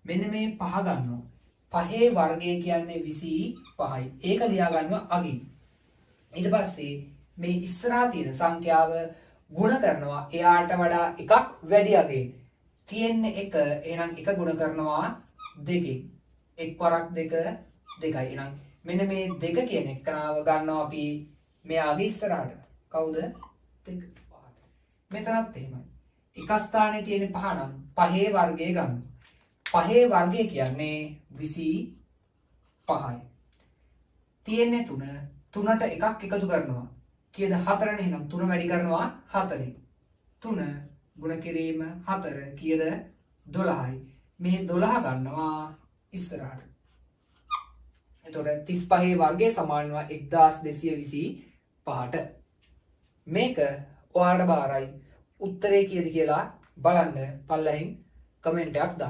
මෙන්න මේ 5 ගන්නවා. 5 වර්ගය කියන්නේ 25යි. ඒක ලියා ගන්නවා අගින්. ඊට පස්සේ මේ ඉස්සරහා තියෙන සංඛ්‍යාව ගුණ කරනවා එයාට වඩා එකක් වැඩි අගේ. තියෙන්නේ 1. එහෙනම් 1 ගුණ කරනවා 2කින්. 1 වරක් 2 2යි. එහෙනම් මෙන්න මේ 2 කියන එකනාව ගන්නවා අපි මෙයාගේ ඉස්සරහට. කවුද? 2. මෙතනත් එහෙමයි. එක ස්ථානයේ තියෙන 5 නම් 5 වර්ගය ගන්න. 5 වර්ගය කියන්නේ 25යි. තියෙන්නේ 3. 3ට එකක් එකතු කරනවා. කීයද? 4නේ. එහෙනම් 3 වැඩි කරනවා 4යි. 3 ගුණ කිරීම 4 කීයද? 12යි. මේ 12 ගන්නවා ඉස්සරහට. එතකොට 35 වර්ගය සමාන වෙනවා 1225ට. මේක ඔයාලට බාරයි. උත්තරේ කීයද කියලා බලන්න පල්ලෙහින් කමෙන්ට් එකක් දාන්න.